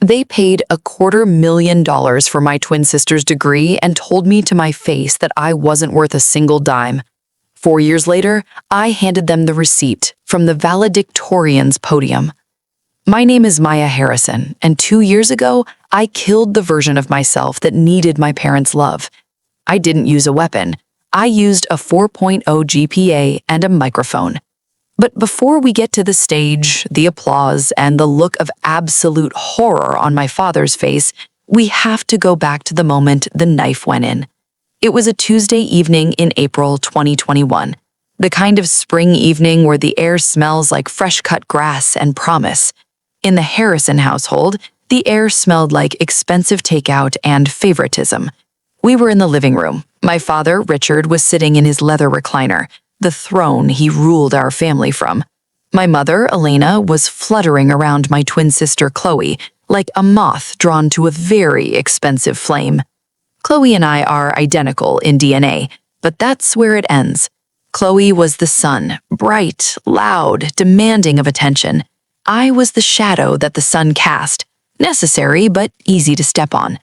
They paid $250,000 for my twin sister's degree and told me to my face that I wasn't worth a single dime. 4 years later, I handed them the receipt from the Valedictorian's podium. My name is Maya Harrison, and 2 years ago, I killed the version of myself that needed my parents' love. I didn't use a weapon. I used a 4.0 GPA and a microphone. But before we get to the stage, the applause, and the look of absolute horror on my father's face, we have to go back to the moment the knife went in. It was a Tuesday evening in April 2021, the kind of spring evening where the air smells like fresh-cut grass and promise. In the Harrison household, the air smelled like expensive takeout and favoritism. We were in the living room. My father, Richard, was sitting in his leather recliner, the throne he ruled our family from. My mother, Elena, was fluttering around my twin sister, Chloe, like a moth drawn to a very expensive flame. Chloe and I are identical in DNA, but that's where it ends. Chloe was the sun, bright, loud, demanding of attention. I was the shadow that the sun cast, necessary but easy to step on.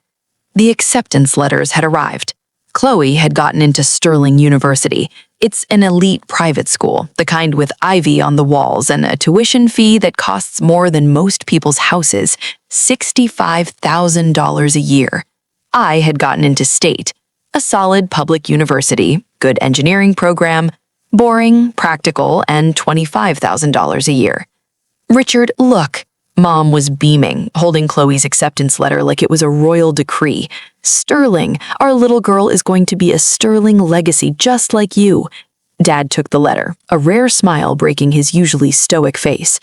The acceptance letters had arrived. Chloe had gotten into Sterling University. It's an elite private school, the kind with ivy on the walls and a tuition fee that costs more than most people's houses, $65,000 a year. I had gotten into State, a solid public university, good engineering program, boring, practical, and $25,000 a year. Richard, look. Mom was beaming, holding Chloe's acceptance letter like it was a royal decree. Sterling, our little girl is going to be a sterling legacy just like you. Dad took the letter, a rare smile breaking his usually stoic face.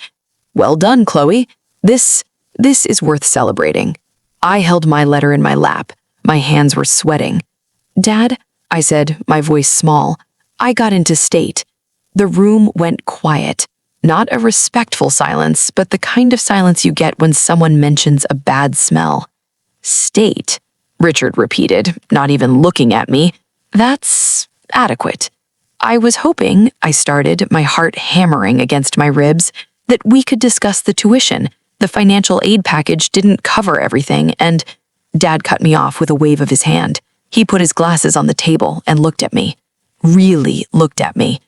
Well done, Chloe. This is worth celebrating. I held my letter in my lap. My hands were sweating. Dad, I said, my voice small, I got into State. The room went quiet. Not a respectful silence, but the kind of silence you get when someone mentions a bad smell. State, Richard repeated, not even looking at me. That's adequate. I was hoping, I started, my heart hammering against my ribs, that we could discuss the tuition. The financial aid package didn't cover everything, and Dad cut me off with a wave of his hand. He put his glasses on the table and looked at me. Really looked at me.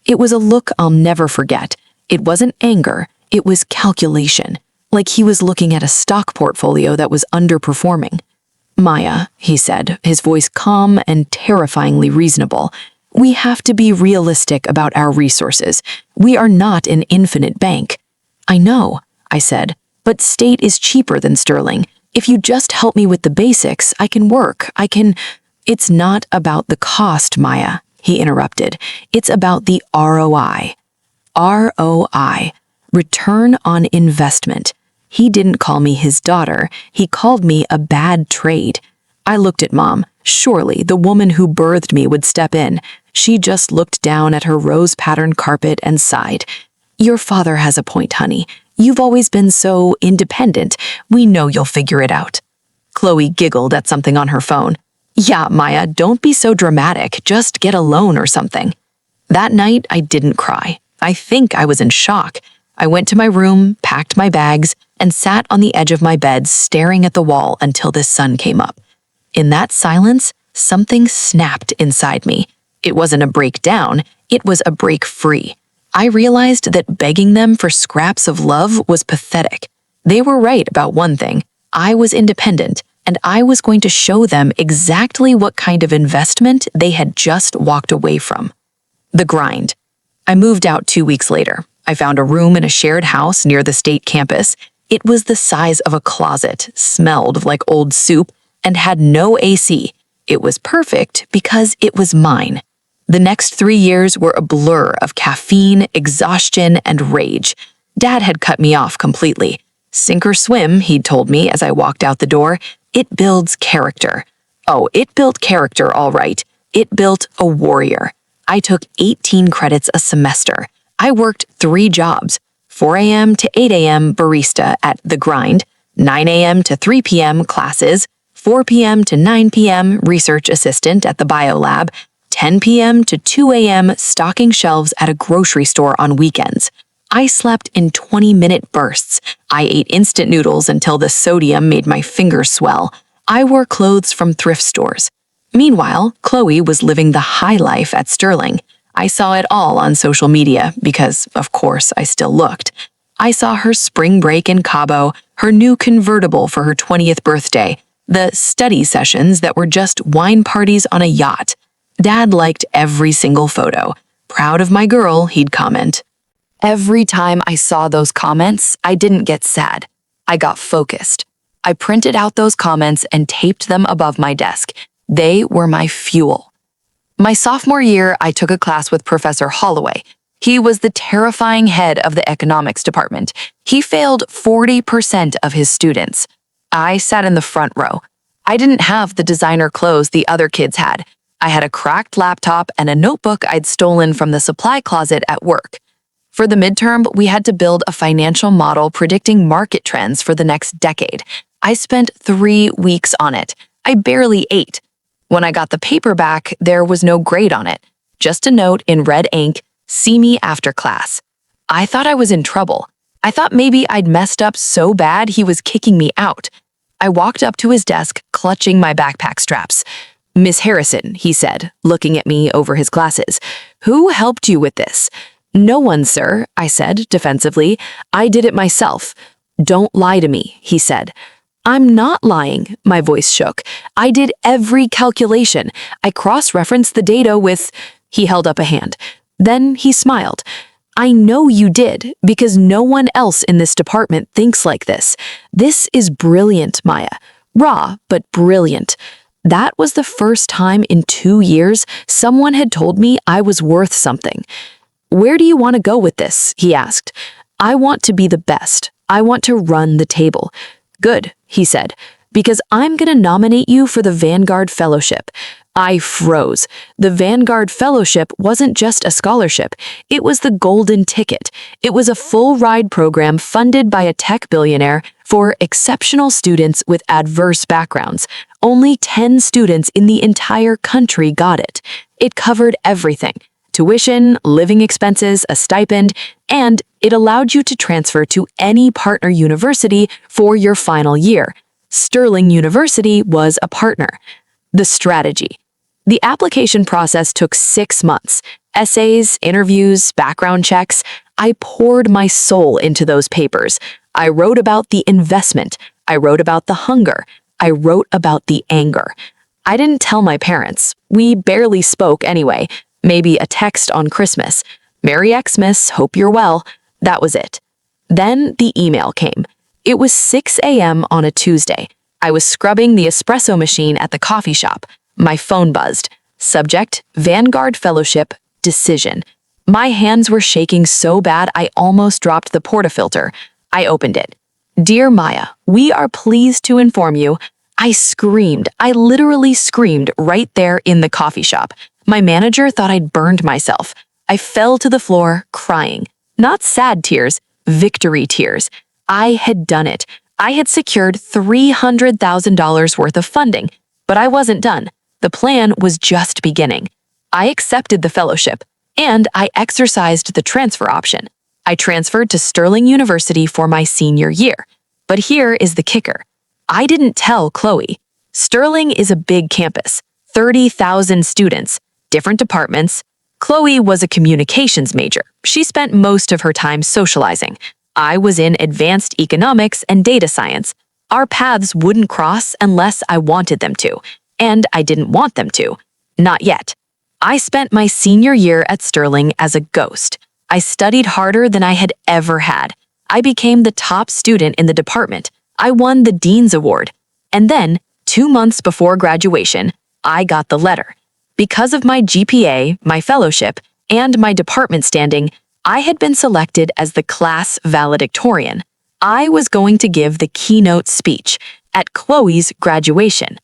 It was a look I'll never forget. It wasn't anger, it was calculation, like he was looking at a stock portfolio that was underperforming. Maya, he said, his voice calm and terrifyingly reasonable, we have to be realistic about our resources. We are not an infinite bank. I know, I said, but State is cheaper than Sterling. If you just help me with the basics, I can work. It's not about the cost, Maya, he interrupted. It's about the ROI. ROI, return on investment. He didn't call me his daughter, he called me a bad trade. I looked at Mom. Surely the woman who birthed me would step in. She just looked down at her rose-patterned carpet and sighed. Your father has a point, honey. You've always been so independent. We know you'll figure it out. Chloe giggled at something on her phone. Yeah, Maya, don't be so dramatic. Just get a loan or something. That night, I didn't cry. I think I was in shock. I went to my room, packed my bags, and sat on the edge of my bed staring at the wall until the sun came up. In that silence, something snapped inside me. It wasn't a breakdown, it was a break free. I realized that begging them for scraps of love was pathetic. They were right about one thing. I was independent, and I was going to show them exactly what kind of investment they had just walked away from. The grind. I moved out 2 weeks later. I found a room in a shared house near the State campus. It was the size of a closet, smelled like old soup, and had no AC. It was perfect because it was mine. The next 3 years were a blur of caffeine, exhaustion, and rage. Dad had cut me off completely. Sink or swim, he'd told me as I walked out the door. It builds character. Oh, it built character, all right. It built a warrior. I took 18 credits a semester. I worked 3 jobs, 4 a.m. to 8 a.m. barista at The Grind, 9 a.m. to 3 p.m. classes, 4 p.m. to 9 p.m. research assistant at the biolab, 10 p.m. to 2 a.m. stocking shelves at a grocery store on weekends. I slept in 20-minute bursts. I ate instant noodles until the sodium made my fingers swell. I wore clothes from thrift stores. Meanwhile, Chloe was living the high life at Sterling. I saw it all on social media because, of course, I still looked. I saw her spring break in Cabo, her new convertible for her 20th birthday, the study sessions that were just wine parties on a yacht. Dad liked every single photo. Proud of my girl, he'd comment. Every time I saw those comments, I didn't get sad. I got focused. I printed out those comments and taped them above my desk. They were my fuel. My sophomore year, I took a class with Professor Holloway. He was the terrifying head of the economics department. He failed 40% of his students. I sat in the front row. I didn't have the designer clothes the other kids had. I had a cracked laptop and a notebook I'd stolen from the supply closet at work. For the midterm, we had to build a financial model predicting market trends for the next decade. I spent 3 weeks on it. I barely ate. When I got the paper back, there was no grade on it. Just a note in red ink, "See me after class." I thought I was in trouble. I thought maybe I'd messed up so bad he was kicking me out. I walked up to his desk, clutching my backpack straps. "Miss Harrison," he said, looking at me over his glasses. "Who helped you with this?" "No one, sir," I said defensively. "I did it myself." "Don't lie to me," he said. "I'm not lying," my voice shook. "I did every calculation. I cross-referenced the data with—" He held up a hand. Then he smiled. "I know you did, because no one else in this department thinks like this. This is brilliant, Maya. Raw, but brilliant." That was the first time in 2 years someone had told me I was worth something. "Where do you want to go with this?" he asked. "I want to be the best. I want to run the table." "Good," he said, "because I'm going to nominate you for the Vanguard Fellowship." I froze. The Vanguard Fellowship wasn't just a scholarship. It was the golden ticket. It was a full-ride program funded by a tech billionaire for exceptional students with adverse backgrounds. Only 10 students in the entire country got it. It covered everything: tuition, living expenses, a stipend, and it allowed you to transfer to any partner university for your final year. Sterling University was a partner. The strategy. The application process took 6 months. Essays, interviews, background checks. I poured my soul into those papers. I wrote about the investment. I wrote about the hunger. I wrote about the anger. I didn't tell my parents. We barely spoke anyway. Maybe a text on Christmas. "Merry Xmas, hope you're well." That was it. Then the email came. It was 6 a.m. on a Tuesday. I was scrubbing the espresso machine at the coffee shop. My phone buzzed. Subject: Vanguard Fellowship, decision. My hands were shaking so bad I almost dropped the portafilter. I opened it. "Dear Maya, we are pleased to inform you." I screamed. I literally screamed right there in the coffee shop. My manager thought I'd burned myself. I fell to the floor, crying. Not sad tears, victory tears. I had done it. I had secured $300,000 worth of funding, but I wasn't done. The plan was just beginning. I accepted the fellowship, and I exercised the transfer option. I transferred to Sterling University for my senior year. But here is the kicker. I didn't tell Chloe. Sterling is a big campus, 30,000 students, different departments. Chloe was a communications major. She spent most of her time socializing. I was in advanced economics and data science. Our paths wouldn't cross unless I wanted them to, and I didn't want them to. Not yet. I spent my senior year at Sterling as a ghost. I studied harder than I had ever had. I became the top student in the department. I won the Dean's Award. And then, 2 months before graduation, I got the letter. Because of my GPA, my fellowship, and my department standing, I had been selected as the class valedictorian. I was going to give the keynote speech at Chloe's graduation.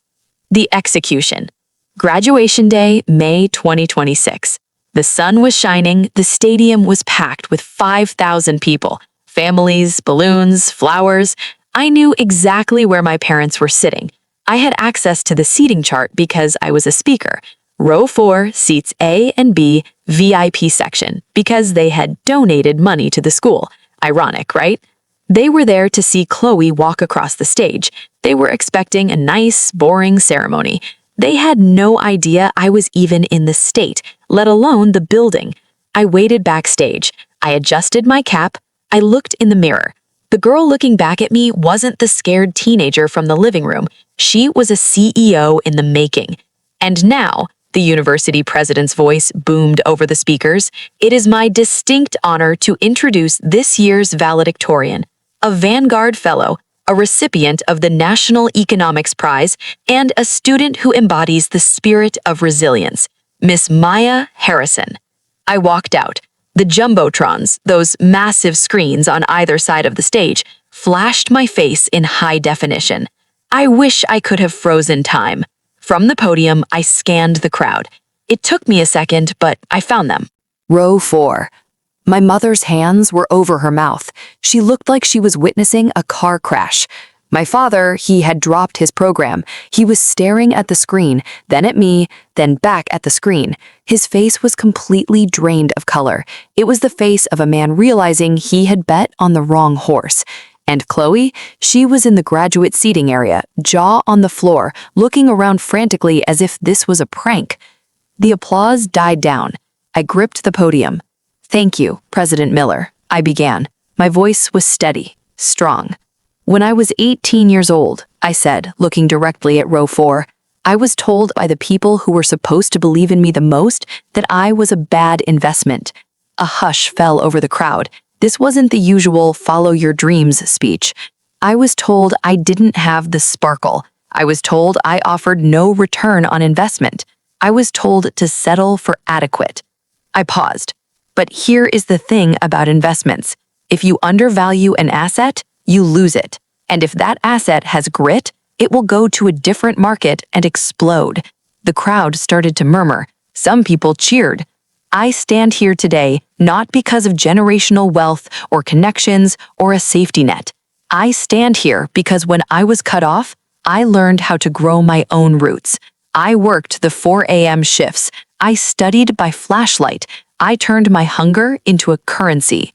The execution. Graduation day, May 2026. The sun was shining, the stadium was packed with 5,000 people. Families, balloons, flowers. I knew exactly where my parents were sitting. I had access to the seating chart because I was a speaker. Row 4, seats A and B, VIP section, because they had donated money to the school. Ironic, right? They were there to see Chloe walk across the stage. They were expecting a nice, boring ceremony. They had no idea I was even in the state, let alone the building. I waited backstage. I adjusted my cap. I looked in the mirror. The girl looking back at me wasn't the scared teenager from the living room. She was a CEO in the making. And now, the university president's voice boomed over the speakers, it is my distinct honor to introduce this year's valedictorian, a Vanguard Fellow, a recipient of the National Economics Prize, and a student who embodies the spirit of resilience, Miss Maya Harrison. I walked out. The jumbotrons, those massive screens on either side of the stage, flashed my face in high definition. I wish I could have frozen time. From the podium, I scanned the crowd. It took me a second, but I found them. Row 4. My mother's hands were over her mouth. She looked like she was witnessing a car crash. My father, he had dropped his program. He was staring at the screen, then at me, then back at the screen. His face was completely drained of color. It was the face of a man realizing he had bet on the wrong horse. And Chloe, she was in the graduate seating area, jaw on the floor, looking around frantically as if this was a prank. The applause died down. I gripped the podium. "Thank you, President Miller," I began. My voice was steady, strong. "When I was 18 years old," I said, looking directly at row 4, "I was told by the people who were supposed to believe in me the most that I was a bad investment." A hush fell over the crowd. This wasn't the usual follow your dreams speech. I was told I didn't have the sparkle. I was told I offered no return on investment. I was told to settle for adequate. I paused. But here is the thing about investments. If you undervalue an asset, you lose it. And if that asset has grit, it will go to a different market and explode. The crowd started to murmur. Some people cheered. I stand here today not because of generational wealth or connections or a safety net. I stand here because when I was cut off, I learned how to grow my own roots. I worked the 4 a.m. shifts. I studied by flashlight. I turned my hunger into a currency.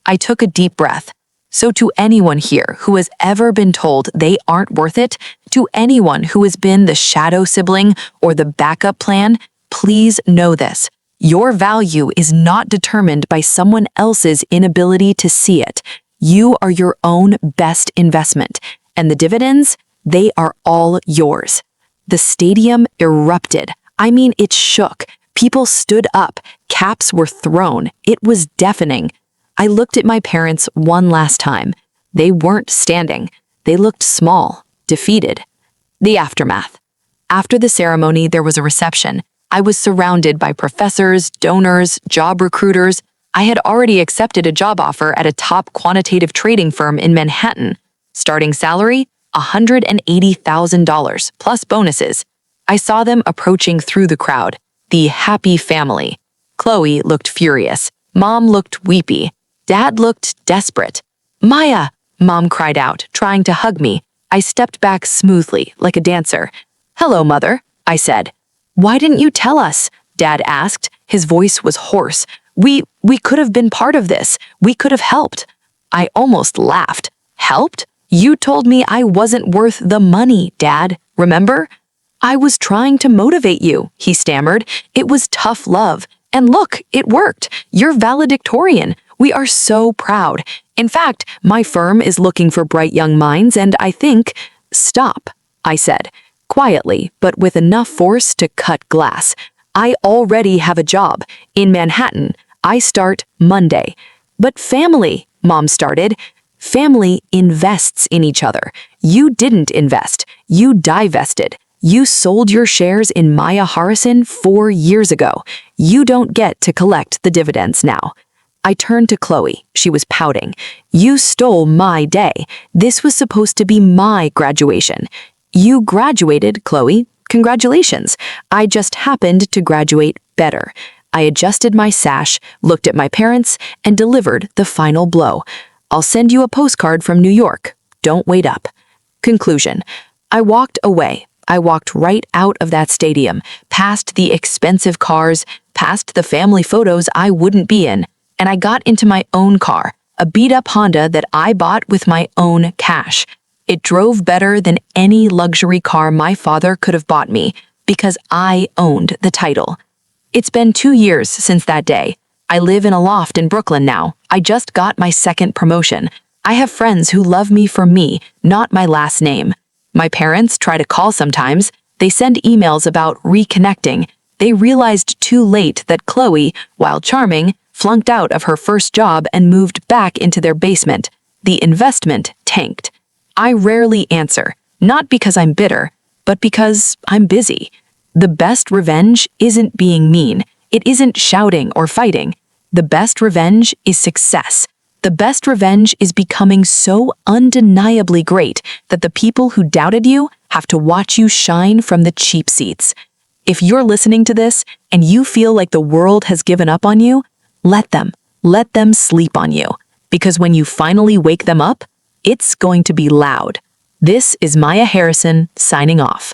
I took a deep breath. So to anyone here who has ever been told they aren't worth it, to anyone who has been the shadow sibling or the backup plan, please know this. Your value is not determined by someone else's inability to see it. You are your own best investment, and the dividends, they are all yours. The stadium erupted. I mean, it shook. People stood up. Caps were thrown. It was deafening. I looked at my parents one last time. They weren't standing. They looked small, defeated. The aftermath. After the ceremony, there was a reception. I was surrounded by professors, donors, job recruiters. I had already accepted a job offer at a top quantitative trading firm in Manhattan. Starting salary, $180,000 plus bonuses. I saw them approaching through the crowd. The happy family. Chloe looked furious. Mom looked weepy. Dad looked desperate. "Maya!" Mom cried out, trying to hug me. I stepped back smoothly, like a dancer. "Hello, Mother," I said. "Why didn't you tell us?" Dad asked. His voice was hoarse. We could have been part of this. We could have helped." I almost laughed. "Helped? You told me I wasn't worth the money, Dad. Remember?" "I was trying to motivate you," he stammered. "It was tough love. And look, it worked. You're valedictorian. We are so proud. In fact, my firm is looking for bright young minds, and I think—" "Stop," I said, quietly, but with enough force to cut glass. "I already have a job. In Manhattan. I start Monday." "But family," Mom started. "Family invests in each other. You didn't invest. You divested. You sold your shares in Maya Harrison 4 years ago. You don't get to collect the dividends now." I turned to Chloe. She was pouting. "You stole my day. This was supposed to be my graduation." "You graduated, Chloe. Congratulations. I just happened to graduate better." I adjusted my sash, looked at my parents, and delivered the final blow. "I'll send you a postcard from New York. Don't wait up." Conclusion. I walked away. I walked right out of that stadium, past the expensive cars, past the family photos I wouldn't be in, and I got into my own car, a beat-up Honda that I bought with my own cash. It drove better than any luxury car my father could have bought me because I owned the title. It's been 2 years since that day. I live in a loft in Brooklyn now. I just got my second promotion. I have friends who love me for me, not my last name. My parents try to call sometimes. They send emails about reconnecting. They realized too late that Chloe, while charming, flunked out of her first job and moved back into their basement. The investment tanked. I rarely answer, not because I'm bitter, but because I'm busy. The best revenge isn't being mean. It isn't shouting or fighting. The best revenge is success. The best revenge is becoming so undeniably great that the people who doubted you have to watch you shine from the cheap seats. If you're listening to this and you feel like the world has given up on you, let them sleep on you. Because when you finally wake them up, it's going to be loud. This is Maya Harrison signing off.